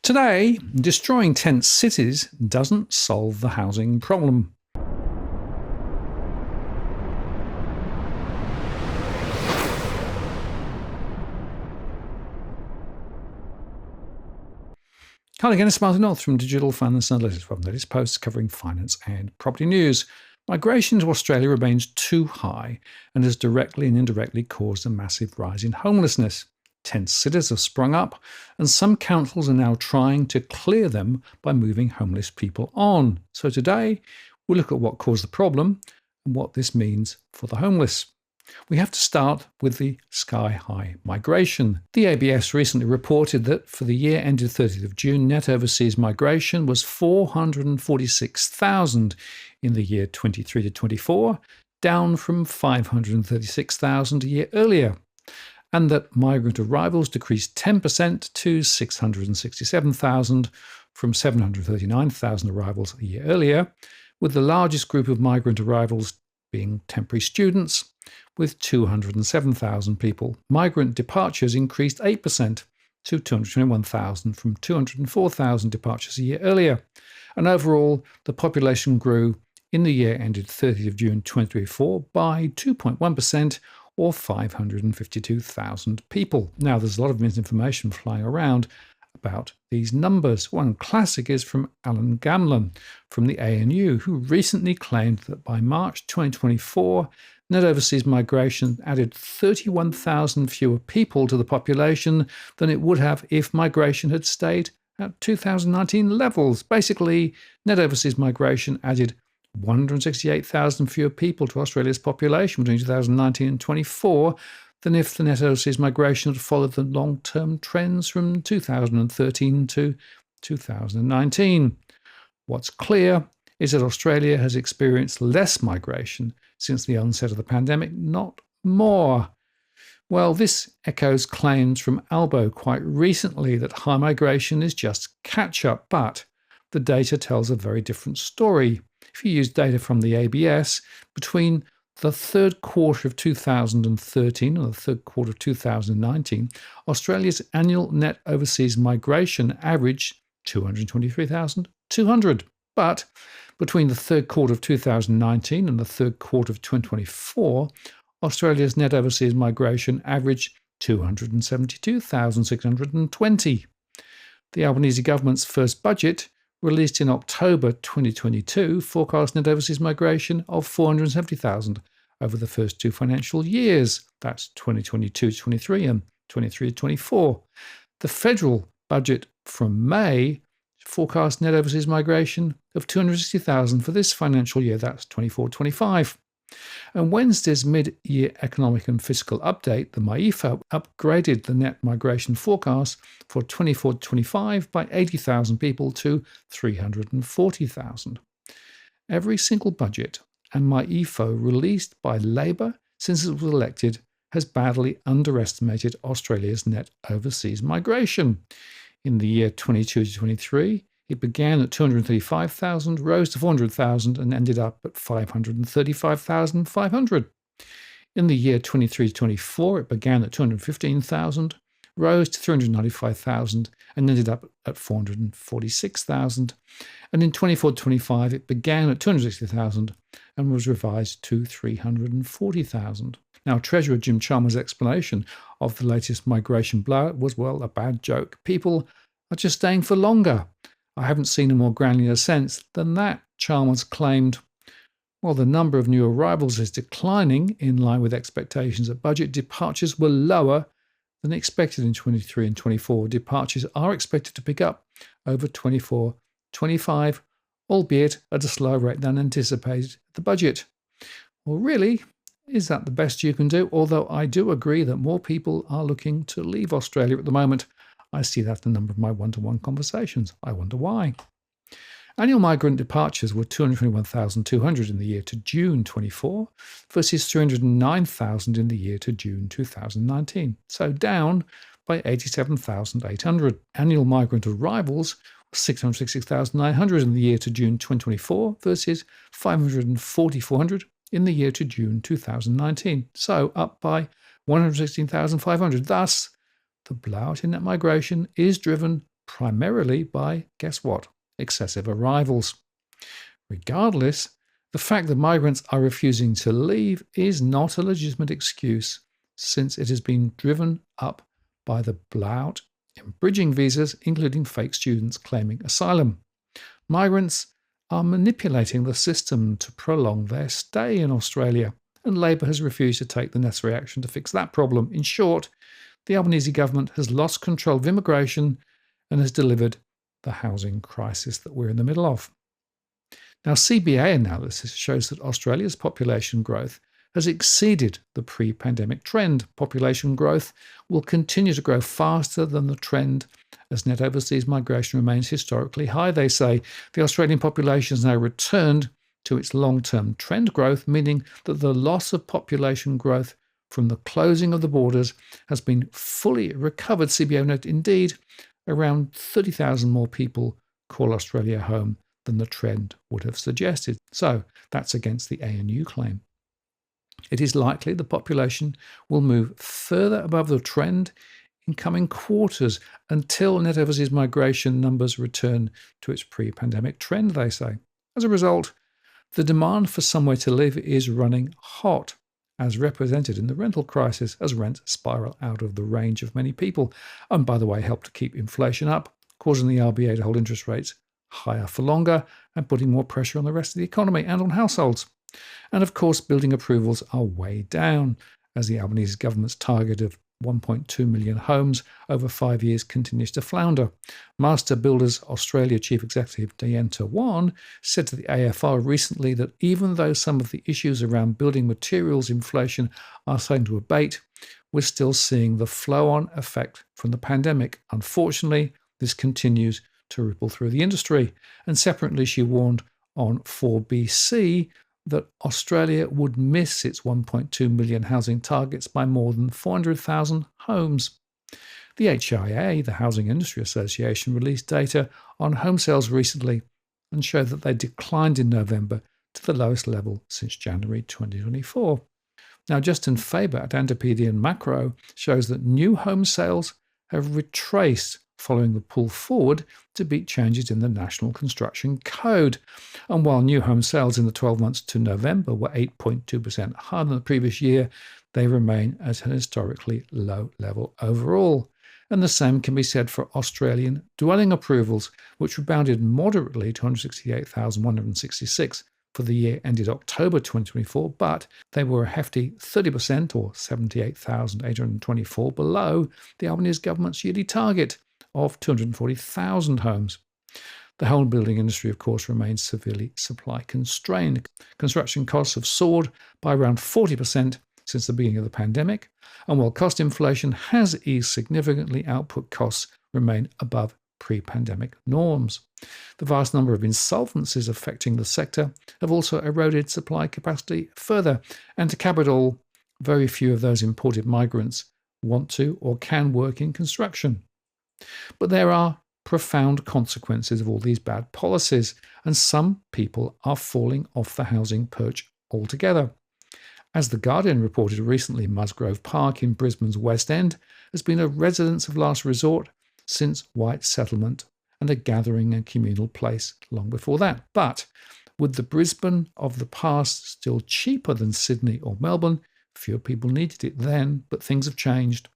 Today, destroying tent cities doesn't solve the housing problem. Hi again, it's Martin North from Digital Finance Analytics, from the latest posts covering finance and property news. Migration to Australia remains too high and has directly and indirectly caused a massive rise in homelessness. Tent cities have sprung up, and some councils are now trying to clear them by moving homeless people on. So today, we'll look at what caused the problem and what this means for the homeless. We have to start with the sky-high migration. The ABS recently reported that for the year ended 30th of June, net overseas migration was 446,000 in the year 23 to 24, down from 536,000 a year earlier, and that migrant arrivals decreased 10% to 667,000 from 739,000 arrivals a year earlier, with the largest group of migrant arrivals being temporary students, with 207,000 people. Migrant departures increased 8% to 221,000 from 204,000 departures a year earlier. And overall, the population grew in the year ended 30th of June 2024 by 2.1%, or 552,000 people. Now, there's a lot of misinformation flying around about these numbers. One classic is from Alan Gamlin from the ANU, who recently claimed that by March 2024, net overseas migration added 31,000 fewer people to the population than it would have if migration had stayed at 2019 levels. Basically, net overseas migration added 168,000 fewer people to Australia's population between 2019 and 24 than if the net overseas migration had followed the long-term trends from 2013 to 2019. What's clear is that Australia has experienced less migration since the onset of the pandemic, not more. Well, this echoes claims from Albo quite recently that high migration is just catch-up, but the data tells a very different story. If you use data from the ABS, between the third quarter of 2013 and the third quarter of 2019, Australia's annual net overseas migration averaged 223,200. But between the third quarter of 2019 and the third quarter of 2024, Australia's net overseas migration averaged 272,620. The Albanese government's first budget, released in October 2022, forecast net overseas migration of 470,000 over the first two financial years. That's 2022-23 and 23-24. The federal budget from May forecast net overseas migration of 260,000 for this financial year. That's 24-25. And Wednesday's mid-year economic and fiscal update, the MyEFO, upgraded the net migration forecast for 24-25 by 80,000 people to 340,000. Every single budget and MyEFO released by Labor since it was elected has badly underestimated Australia's net overseas migration. In the year 22-23, it began at 235,000, rose to 400,000 and ended up at 535,500. In the year 23-24, it began at 215,000, rose to 395,000 and ended up at 446,000. And in 24-25, it began at 260,000 and was revised to 340,000. Now, Treasurer Jim Chalmers' explanation of the latest migration blowout was, well, a bad joke. People are just staying for longer. I haven't seen a more granular sense than that, Chalmers claimed. While the number of new arrivals is declining in line with expectations that budget departures were lower than expected in 23 and 24, departures are expected to pick up over 24-25, albeit at a slower rate than anticipated at the budget. Well, really, is that the best you can do? Although I do agree that more people are looking to leave Australia at the moment. I see that in a number of my one-to-one conversations. I wonder why. Annual migrant departures were 221,200 in the year to June 24 versus 309,000 in the year to June 2019, so down by 87,800. Annual migrant arrivals were 666,900 in the year to June 2024 versus 544,400 in the year to June 2019, so up by 116,500. Thus, the blowout in net migration is driven primarily by, guess what, excessive arrivals. Regardless, the fact that migrants are refusing to leave is not a legitimate excuse, since it has been driven up by the blowout in bridging visas, including fake students claiming asylum. Migrants are manipulating the system to prolong their stay in Australia, and Labor has refused to take the necessary action to fix that problem. In short, the Albanese government has lost control of immigration and has delivered the housing crisis that we're in the middle of. Now, CBA analysis shows that Australia's population growth has exceeded the pre-pandemic trend. Population growth will continue to grow faster than the trend as net overseas migration remains historically high, they say. The Australian population has now returned to its long-term trend growth, meaning that the loss of population growth from the closing of the borders has been fully recovered. CBA note, indeed, around 30,000 more people call Australia home than the trend would have suggested. So that's against the ANU claim. It is likely the population will move further above the trend in coming quarters until net overseas migration numbers return to its pre-pandemic trend, they say. As a result, the demand for somewhere to live is running hot, as represented in the rental crisis, as rents spiral out of the range of many people, and by the way, help to keep inflation up, causing the RBA to hold interest rates higher for longer and putting more pressure on the rest of the economy and on households. And of course, building approvals are way down as the Albanese government's target of 1.2 million homes over 5 years continues to flounder. Master Builders Australia Chief Executive Dianta Wan said to the AFR recently that even though some of the issues around building materials inflation are starting to abate, we're still seeing the flow-on effect from the pandemic. Unfortunately, this continues to ripple through the industry. And separately, she warned on 4BC that Australia would miss its 1.2 million housing targets by more than 400,000 homes. The HIA, the Housing Industry Association, released data on home sales recently and showed that they declined in November to the lowest level since January 2024. Now, Justin Faber at Antipodean Macro shows that new home sales have retraced following the pull forward to beat changes in the National Construction Code. And while new home sales in the 12 months to November were 8.2% higher than the previous year, they remain at an historically low level overall. And the same can be said for Australian dwelling approvals, which rebounded moderately to 168,166 for the year ended October 2024, but they were a hefty 30% or 78,824 below the Albanese government's yearly target of 240,000 homes. The home building industry, of course, remains severely supply constrained. Construction costs have soared by around 40% since the beginning of the pandemic, and while cost inflation has eased significantly, output costs remain above pre-pandemic norms. The vast number of insolvencies affecting the sector have also eroded supply capacity further, and to cap it all, very few of those imported migrants want to or can work in construction. But there are profound consequences of all these bad policies, and some people are falling off the housing perch altogether. As The Guardian reported recently, Musgrove Park in Brisbane's West End has been a residence of last resort since white settlement and a gathering and communal place long before that. But with the Brisbane of the past still cheaper than Sydney or Melbourne, fewer people needed it then, but things have changed.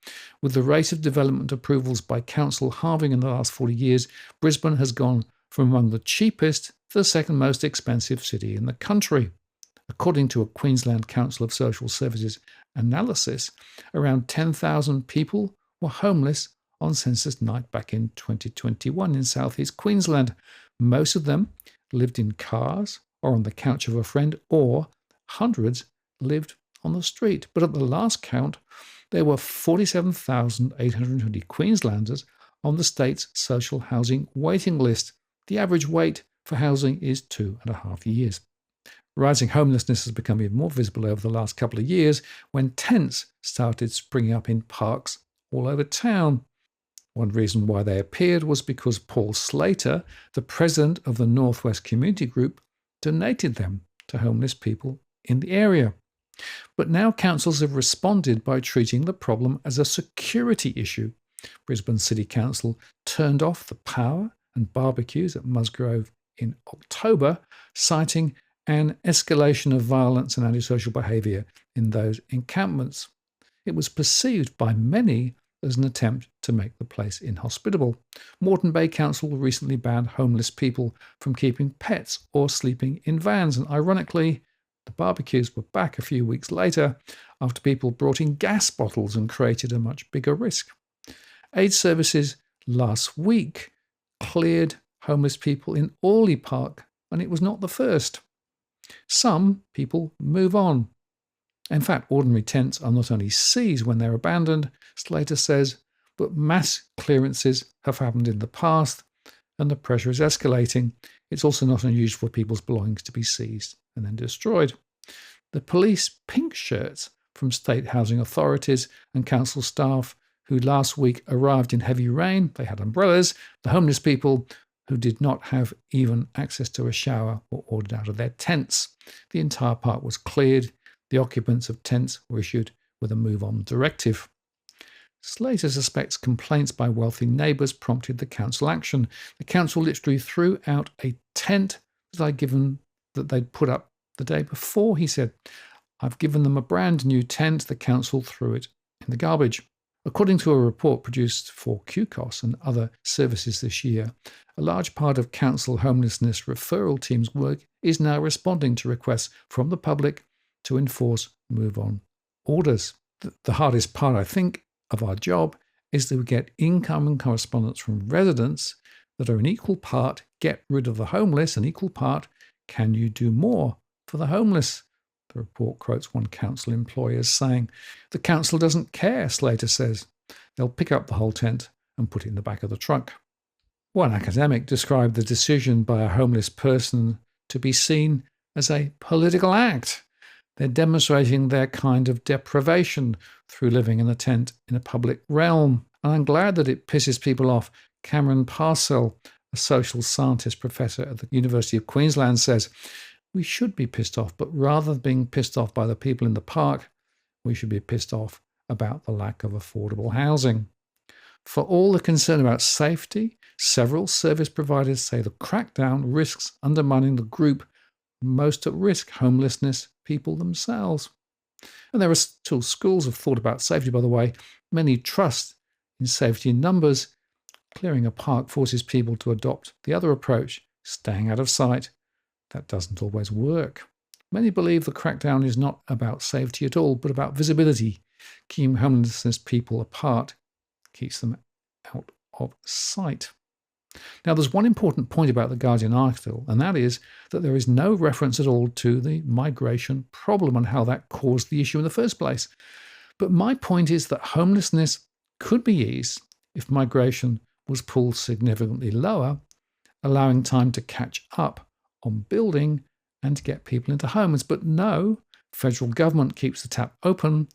With the rate of development approvals by council halving in the last 40 years, Brisbane has gone from among the cheapest to the second most expensive city in the country. According to a Queensland Council of Social Services analysis, around 10,000 people were homeless on census night back in 2021 in southeast Queensland. Most of them lived in cars or on the couch of a friend, or hundreds lived on the street. But at the last count, there were 47,820 Queenslanders on the state's social housing waiting list. The average wait for housing is 2.5 years. Rising homelessness has become even more visible over the last couple of years when tents started springing up in parks all over town. One reason why they appeared was because Paul Slater, the president of the Northwest Community Group, donated them to homeless people in the area. But now councils have responded by treating the problem as a security issue. Brisbane City Council turned off the power and barbecues at Musgrove in October, citing an escalation of violence and antisocial behaviour in those encampments. It was perceived by many as an attempt to make the place inhospitable. Moreton Bay Council recently banned homeless people from keeping pets or sleeping in vans, and ironically, the barbecues were back a few weeks later after people brought in gas bottles and created a much bigger risk. Aid services last week cleared homeless people in Orley Park, and it was not the first. Some people move on. In fact, ordinary tents are not only seized when they're abandoned, Slater says, but mass clearances have happened in the past and the pressure is escalating. It's also not unusual for people's belongings to be seized and then destroyed. The police pink shirts from state housing authorities and council staff who last week arrived in heavy rain, they had umbrellas, the homeless people who did not have even access to a shower were ordered out of their tents. The entire park was cleared. The occupants of tents were issued with a move-on directive. Slater suspects complaints by wealthy neighbours prompted the council action. The council literally threw out a tent that they'd put up the day before, he said. I've given them a brand new tent. The council threw it in the garbage. According to a report produced for QCOS and other services this year, a large part of council homelessness referral teams' work is now responding to requests from the public to enforce move-on orders. The hardest part, I think, of our job is that we get incoming correspondence from residents that are in equal part, get rid of the homeless, and equal part, can you do more for the homeless? The report quotes one council employee as saying, the council doesn't care, Slater says. They'll pick up the whole tent and put it in the back of the truck. One academic described the decision by a homeless person to be seen as a political act. They're demonstrating their kind of deprivation through living in a tent in a public realm. And I'm glad that it pisses people off. Cameron Parsell, a social scientist professor at the University of Queensland, says, we should be pissed off, but rather than being pissed off by the people in the park, we should be pissed off about the lack of affordable housing. For all the concern about safety, several service providers say the crackdown risks undermining the group most at risk, homelessness people themselves. And there are still schools of thought about safety, by the way. Many trust in safety in numbers. Clearing a park forces people to adopt the other approach, staying out of sight. That doesn't always work. Many believe the crackdown is not about safety at all, but about visibility. Keeping homelessness people apart keeps them out of sight. Now, there's one important point about the Guardian article, and that is that there is no reference at all to the migration problem and how that caused the issue in the first place. But my point is that homelessness could be eased if migration was pulled significantly lower, allowing time to catch up on building and to get people into homes. But no, federal government keeps the tap open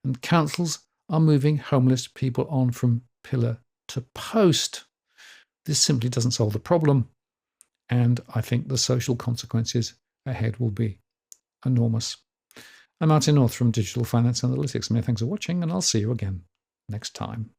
and councils are moving homeless people on from pillar to post. This simply doesn't solve the problem, and I think the social consequences ahead will be enormous. I'm Martin North from Digital Finance Analytics. Many thanks for watching, and I'll see you again next time.